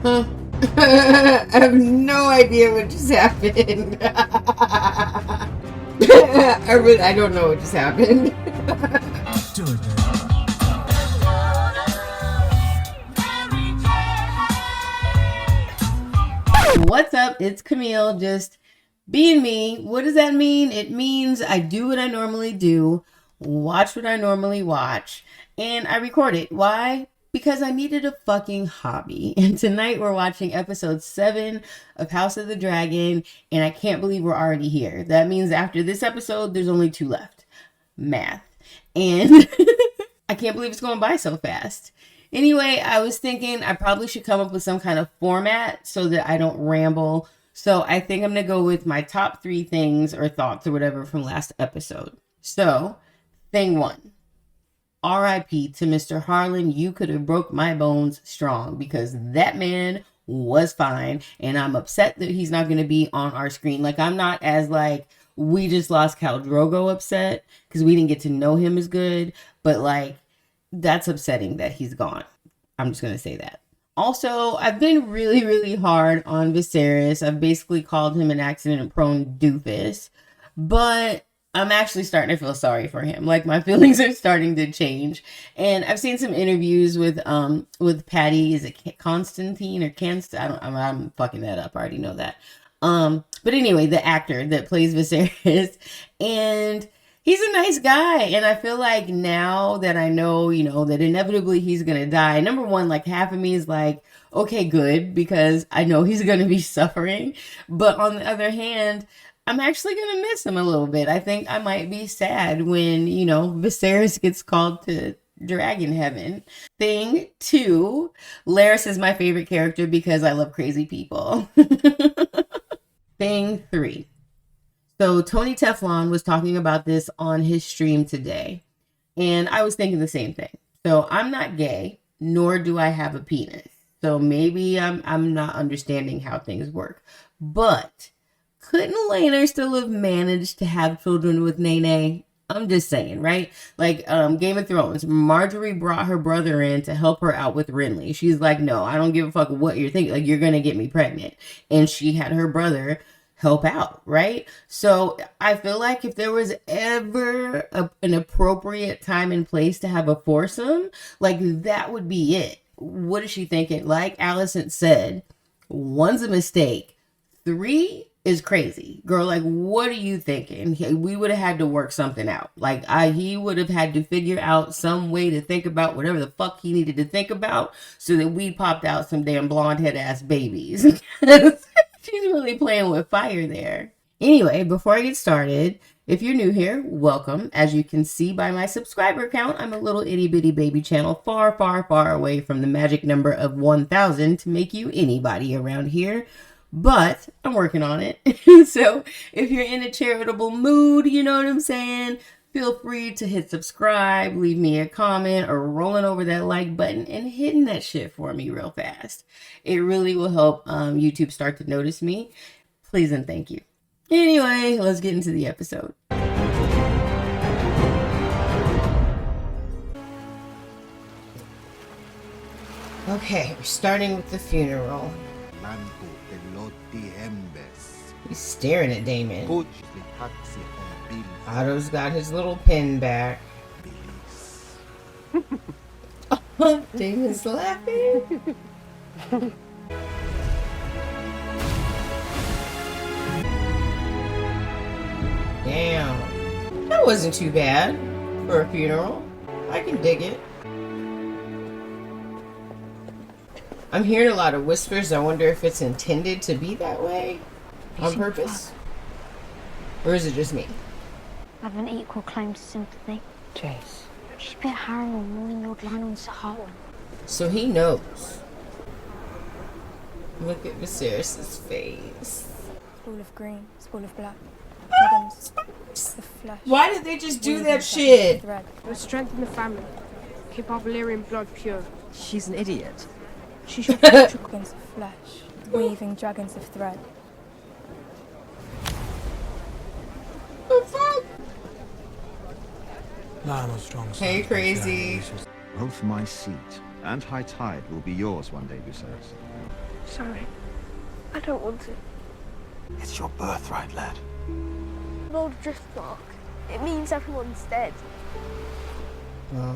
Huh? I have no idea what just happened. I don't know what just happened. Do it, baby. What's up? It's Camille, just being me. What does that mean? It means I do what I normally do, watch what I normally watch, and I record it. Why? Because I needed a fucking hobby. And tonight we're watching episode 7 of House of the Dragon, and I can't believe we're already here. That means after this episode, there's only 2 left. Math. And I can't believe it's going by so fast. Anyway, I was thinking I probably should come up with some kind of format so that I don't ramble. So I think I'm going to go with my top 3 things or thoughts or whatever from last episode. So, thing 1. R.I.P. to Mr. Harlan. You could have broke my bones strong because that man was fine. And I'm upset that he's not going to be on our screen. Like, I'm not as like, we just lost Khal Drogo upset because we didn't get to know him as good. But like, that's upsetting that he's gone. I'm just going to say that. Also, I've been really hard on Viserys. I've basically called him an accident-prone doofus. But I'm actually starting to feel sorry for him. Like, my feelings are starting to change. And I've seen some interviews with Patty. Is it Constantine or Canst? I'm fucking that up. I already know that. But anyway, the actor that plays Viserys, and he's a nice guy. And I feel like now that I know, that inevitably he's going to die. Number one, like half of me is like, okay, good, because I know he's going to be suffering. But on the other hand, I'm actually going to miss him a little bit. I think I might be sad when, Viserys gets called to Dragon Heaven. Thing 2, Larys is my favorite character because I love crazy people. Thing 3. So Tony Teflon was talking about this on his stream today. And I was thinking the same thing. So I'm not gay, nor do I have a penis. So maybe I'm not understanding how things work. But couldn't Laenor still have managed to have children with Nene? I'm just saying, right? Like Game of Thrones, Marjorie brought her brother in to help her out with Renly. She's like, no, I don't give a fuck what you're thinking. Like, you're going to get me pregnant. And she had her brother help out, right? So I feel like if there was ever an appropriate time and place to have a foursome, like that would be it. What is she thinking? Like Alicent said, 1's a mistake. 3 is crazy. Girl, like, what are you thinking? We would have had to work something out. Like, he would have had to figure out some way to think about whatever the fuck he needed to think about so that we popped out some damn blonde head ass babies. She's really playing with fire there. Anyway, before I get started, if you're new here, welcome. As you can see by my subscriber count, I'm a little itty bitty baby channel far away from the magic number of 1,000 to make you anybody around here. But I'm working on it. So if you're in a charitable mood, you know what I'm saying? Feel free to hit subscribe, leave me a comment, or rolling over that like button and hitting that shit for me real fast. It really will help YouTube start to notice me. Please and thank you. Anyway, let's get into the episode. Okay, we're starting with the funeral. He's staring at Damon. Otto's got his little pin back. Damon's laughing. Damn. That wasn't too bad for a funeral. I can dig it. I'm hearing a lot of whispers. I wonder if it's intended to be that way on purpose. Or is it just me? I have an equal claim to sympathy. Jace. She bit Harry on morning Lord Lionel's Sahara. So he knows. Look at Viserys' face. Spool of green, spool of black. Dragons, the flesh. Why did they just do that shit? Thread. Let's strengthen the family. Keep our Valyrian blood pure. She's an idiot. She shall fight dragons of flesh, weaving dragons of thread. The fuck? Lionel Strong. Hey, crazy. Both my seat and high tide will be yours one day, Viserys. Sorry. I don't want to. It's your birthright, lad. An old drift mark. It means everyone's dead. Oh.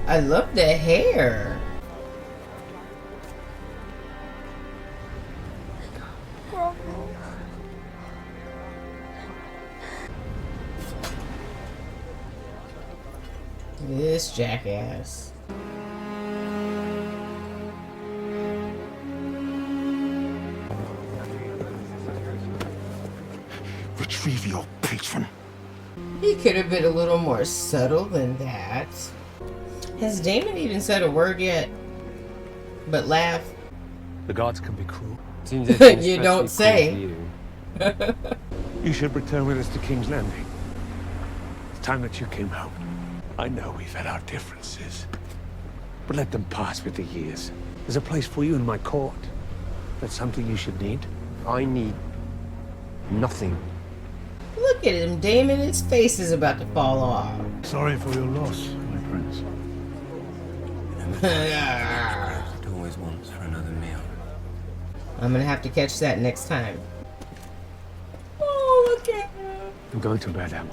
I love the hair. This jackass. Retrieve your patron. He could have been a little more subtle than that. Has Damon even said a word yet? But laugh. The gods can be cruel. You don't say. You should return with us to King's Landing. It's time that you came home. I know we've had our differences, but let them pass with the years. There's a place for you in my court. That's something you should need. I need nothing. Look at him, Damon. His face is about to fall off. Sorry for your loss, my prince. It always wants for another meal. I'm gonna have to catch that next time. Oh, look at him. I'm going to bed, Emma.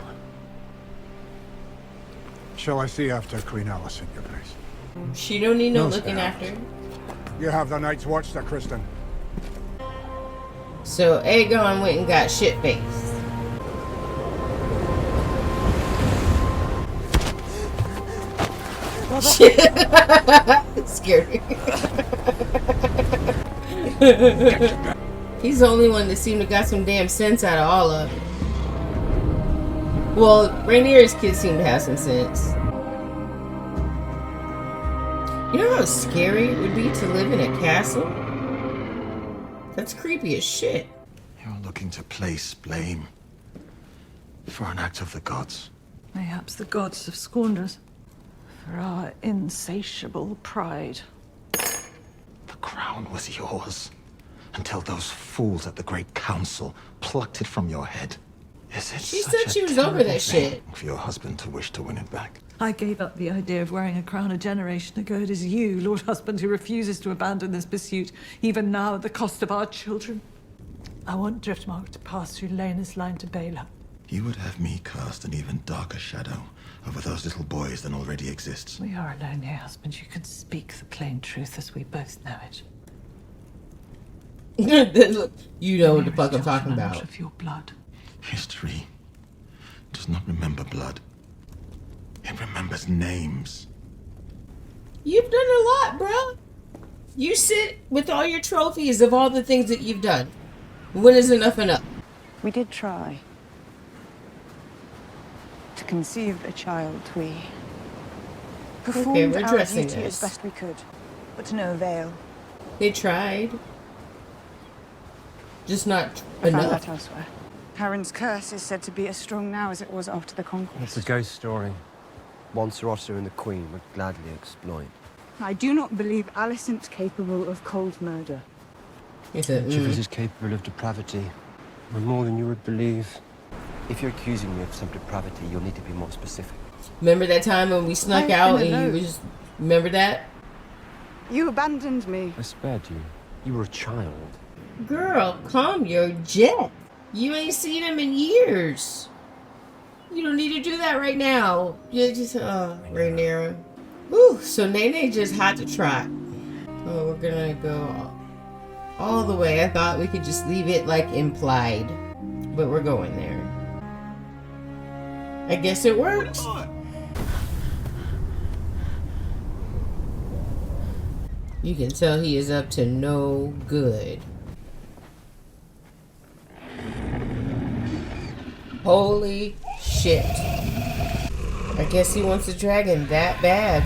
Shall I see after Queen Alice in your place? She don't need no No, looking sir. after. You have the night's watch, Sir Kristen. So Aegon went and got shit faced. Shit. Scared me. He's the only one that seemed to got some damn sense out of all of it. Well, Rhaenyra's kids seem to have some sense. You know how scary it would be to live in a castle? That's creepy as shit. You're looking to place blame for an act of the gods. Mayhaps the gods have scorned us for our insatiable pride. The crown was yours until those fools at the Great Council plucked it from your head. Is it She such said a she was over terrible that thing shit. for your husband to wish to win it back? I gave up the idea of wearing a crown a generation ago. It is you, Lord Husband, who refuses to abandon this pursuit, even now at the cost of our children. I want Driftmark to pass through Lena's line to Baela. You would have me cast an even darker shadow over those little boys than already exists. We are alone here, husband. You can speak the plain truth as we both know it. You know what the There fuck is I'm talking children not about. of your blood. History does not remember blood. It remembers names. You've done a lot, bro. You sit with all your trophies of all the things that you've done. When is enough enough? We did try to conceive a child. We performed we're our addressing duty this. as best we could, but to no avail. They tried. Just not I found enough. that elsewhere. Karen's curse is said to be as strong now as it was after the conquest. It's a ghost story. One Sir Otto and the Queen would gladly exploit. I do not believe Alicent's capable of cold murder. He said, Jeffers is capable of depravity, and more than you would believe. If you're accusing me of some depravity, you'll need to be more specific. Remember that time when we snuck I've out been and you alone. was... Remember that? You abandoned me. I spared you. You were a child. Girl, calm your jet. You ain't seen him in years. You don't need to do that right now. You just, Rhaenyra. Whew, so Nene just hot to trot. Oh, we're gonna go all the way. I thought we could just leave it like implied. But we're going there. I guess it works. You can tell he is up to no good. Holy shit. I guess he wants a dragon that bad.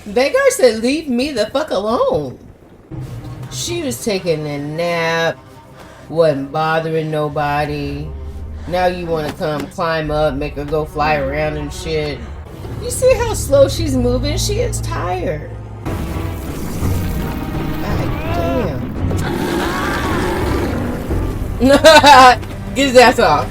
Vhagar said, leave me the fuck alone. She was taking a nap, wasn't bothering nobody. Now you want to come climb up, make her go fly around and shit. You see how slow she's moving? She is tired. God damn. Get his ass off.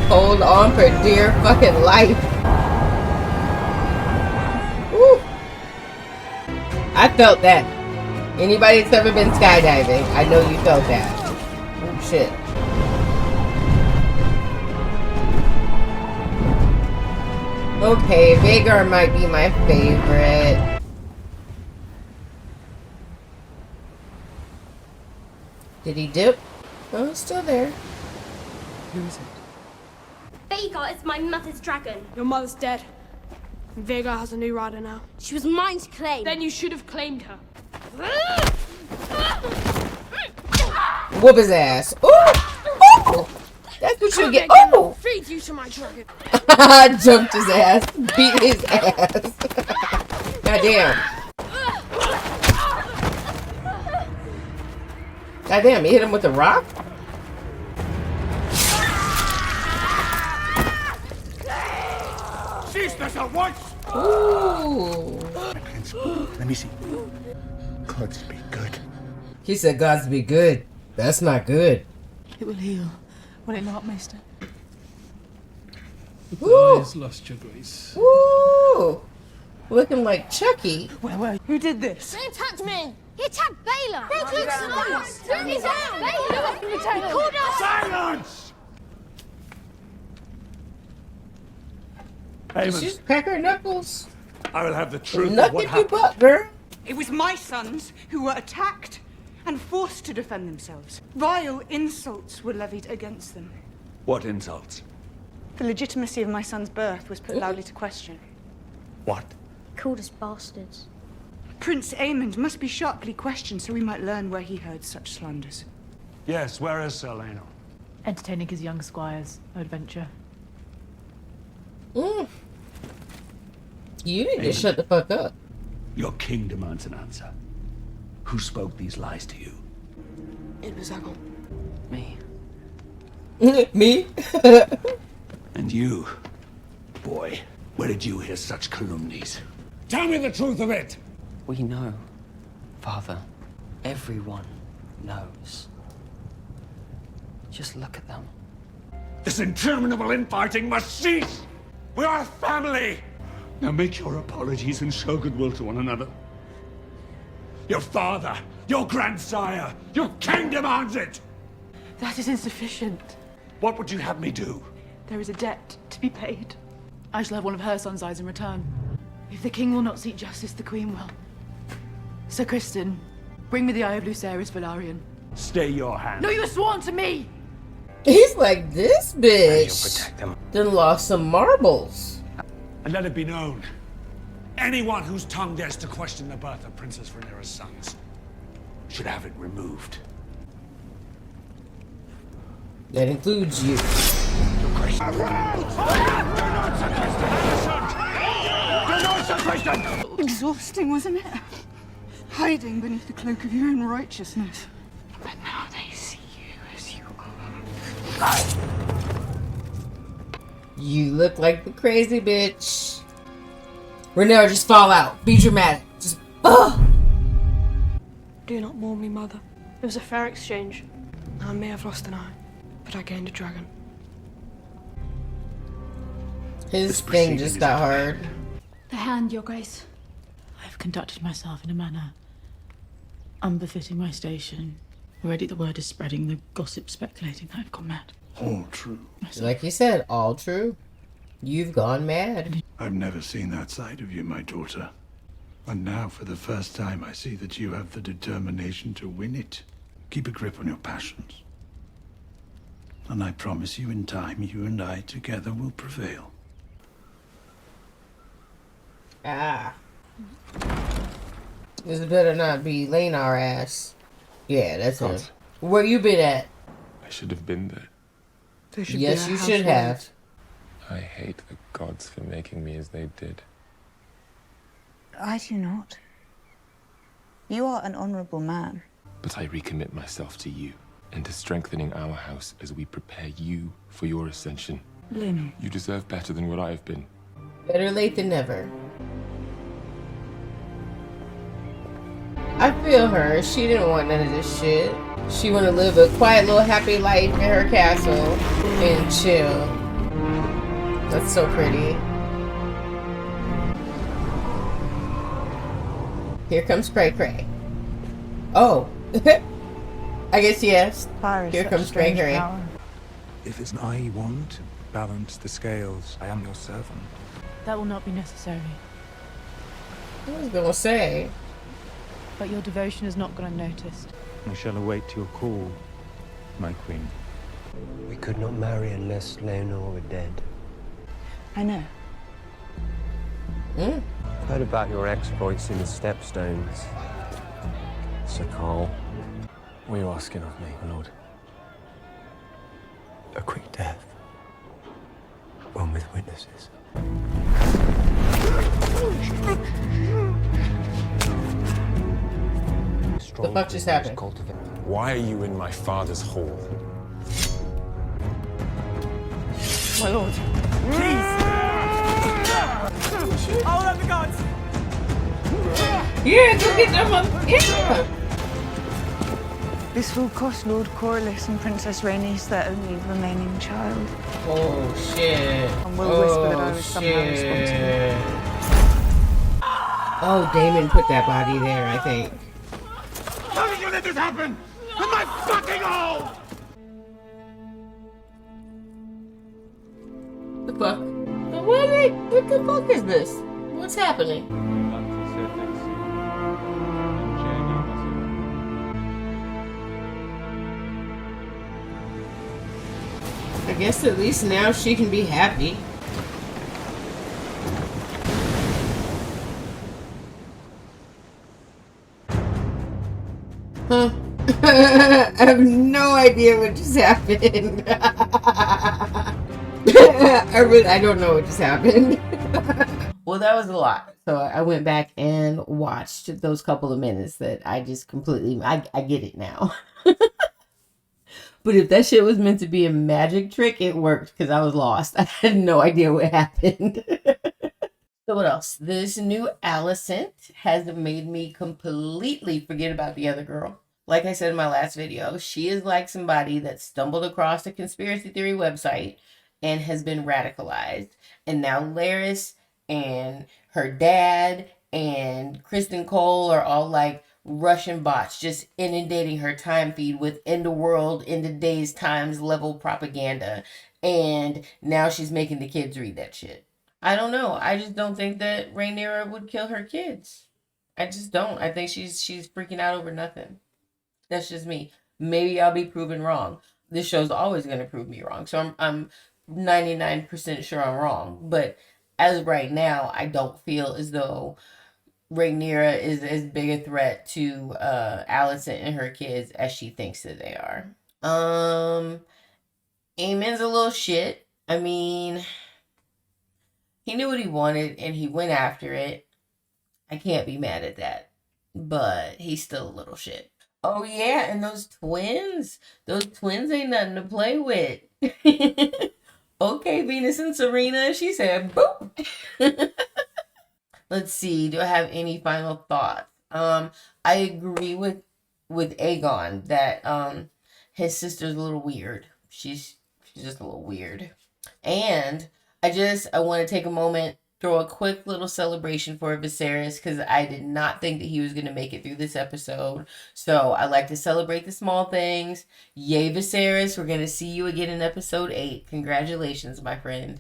Hold on for dear fucking life. Woo. I felt that. Anybody that's ever been skydiving, I know you felt that. Oh shit. Okay, Vagar might be my favorite. Did he dip? Oh, he's still there. Who is it? Vhagar is my mother's dragon. Your mother's dead. Vhagar has a new rider now. She was mine to claim. Then you should have claimed her. Whoop his ass. Ooh! Ooh! That's what you get. Oh! Feed you to my dragon. Jumped his ass. Beat his ass. Goddamn. Goddamn, he hit him with a rock? Cease this at once! Ooh. Let me see. Gods be good. He said gods be good. That's not good. It will heal. Will it not, Maester? Woo! Eyes lost your grace. Woo! Looking like Chucky. Where were you? Who did this? They attacked me. He attacked Baylor. They took us. He's out. Baylor. He called us. Silence! Aemon, She's crack her knuckles. I will have the truth of Look what at you, happened. butt, girl. It was my sons who were attacked and forced to defend themselves. Vile insults were levied against them. What insults? The legitimacy of my son's birth was put loudly to question. What? Called us bastards. Prince Aemond must be sharply questioned so we might learn where he heard such slanders. Yes, where is Sir Lionel? Entertaining his young squires. Adventure. You need to shut the fuck up. Your king demands an answer. Who spoke these lies to you? It was Agon. Me. Me? And you, boy, where did you hear such calumnies? Tell me the truth of it! We know, Father. Everyone knows. Just look at them. This interminable infighting must cease! We are a family! Now make your apologies and show goodwill to one another. Your father, your grandsire, your king demands it! That is insufficient. What would you have me do? There is a debt to be paid. I shall have one of her son's eyes in return. If the king will not seek justice, the queen will. Sir Kristen, bring me the eye of Lucerys Velaryon. Stay your hand. No, you are sworn to me! He's like, this bitch Protect them. done lost some marbles. And let it be known, anyone whose tongue dares to question the birth of Princess Rhaenyra's sons should have it removed. That includes you. Exhausting, wasn't it? Hiding beneath the cloak of your own righteousness. But now they see you as you are. You look like the crazy bitch. Rhaenyra, just fall out. Be dramatic. Just, ugh. Do not mourn me, mother. It was a fair exchange. I may have lost an eye, but I gained a dragon. His thing just got hard. The hand, Your Grace. I have conducted myself in a manner unbefitting my station. Already the word is spreading, the gossip speculating that I've gone mad. All true. Like you said, all true. You've gone mad. I've never seen that side of you, my daughter. And now, for the first time, I see that you have the determination to win it. Keep a grip on your passions. And I promise you, in time, you and I together will prevail. Ah. This better not be laying our ass. Yeah, that's it. Where you been at? I should have been there. Yes, you should have. I hate the gods for making me as they did. I do not. You are an honorable man. But I recommit myself to you and to strengthening our house as we prepare you for your ascension. Lynn. You deserve better than what I've been. Better late than never. I feel her. She didn't want none of this shit. She want to live a quiet little happy life in her castle and chill. That's so pretty. Here comes Cray Cray. Oh. I guess yes. Here comes Cray Cray. If it's I want to balance the scales, I am your servant. That will not be necessary. I was gonna say. But your devotion has not gone unnoticed. I shall await your call, my queen. We could not marry unless Leonor were dead. I know. I've heard about your exploits in the Stepstones, Sir Carl. What are you asking of me, my lord? A quick death. One with witnesses. The fuck just happened? Why are you in my father's hall? My lord, please! Oh, let the gods! Yeah, go get that mother. Yeah! This will cost Lord Corlys and Princess Rhaenys their only remaining child. Oh shit. And we'll whisper that I was somehow responsible. Oh, Damon put that body there, I think. How did you let this happen? In my fucking home! The fuck? What the fuck is this? What's happening? I guess at least now she can be happy. Huh? I have no idea what just happened. I don't know what just happened. Well, that was a lot. So I went back and watched those couple of minutes that I just completely, I get it now. But if that shit was meant to be a magic trick, it worked because I was lost. I had no idea what happened. So what else? This new Alicent has made me completely forget about the other girl. Like I said in my last video, she is like somebody that stumbled across a conspiracy theory website and has been radicalized. And now Larys and her dad and Kristen Cole are all like Russian bots just inundating her time feed with end of world, end of days times level propaganda. And now she's making the kids read that shit. I don't know. I just don't think that Rhaenyra would kill her kids. I just don't. I think she's freaking out over nothing. That's just me. Maybe I'll be proven wrong. This show's always going to prove me wrong. So I'm 99% sure I'm wrong. But as of right now, I don't feel as though Rhaenyra is as big a threat to Alicent and her kids as she thinks that they are. Aemon's a little shit. I mean, he knew what he wanted and he went after it. I can't be mad at that. But he's still a little shit. Oh yeah, and those twins ain't nothing to play with. Okay, Venus and Serena, she said boop. Let's see, do I have any final thoughts? I agree with Aegon that his sister's a little weird. She's just a little weird. And I want to take a moment, throw a quick little celebration for Viserys, because I did not think that he was going to make it through this episode. So I like to celebrate the small things. Yay, Viserys. We're going to see you again in episode 8. Congratulations, my friend.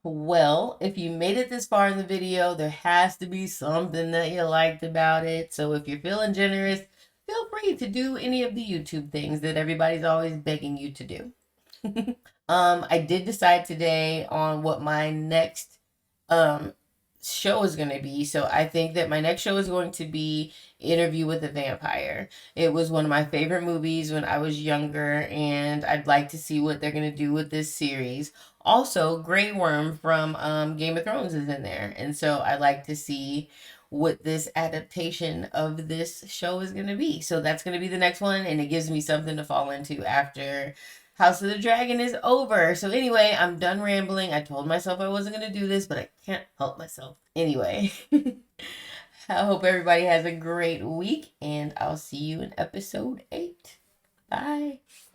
Well, if you made it this far in the video, there has to be something that you liked about it. So if you're feeling generous, feel free to do any of the YouTube things that everybody's always begging you to do. I did decide today on what my next show is going to be. So I think that my next show is going to be Interview with a Vampire. It was one of my favorite movies when I was younger, and I'd like to see what they're going to do with this series. Also, Grey Worm from Game of Thrones is in there, and so I'd like to see what this adaptation of this show is going to be. So that's going to be the next one, and it gives me something to fall into after House of the Dragon is over. So anyway, I'm done rambling. I told myself I wasn't going to do this, but I can't help myself. Anyway, I hope everybody has a great week, and I'll see you in episode 8. Bye.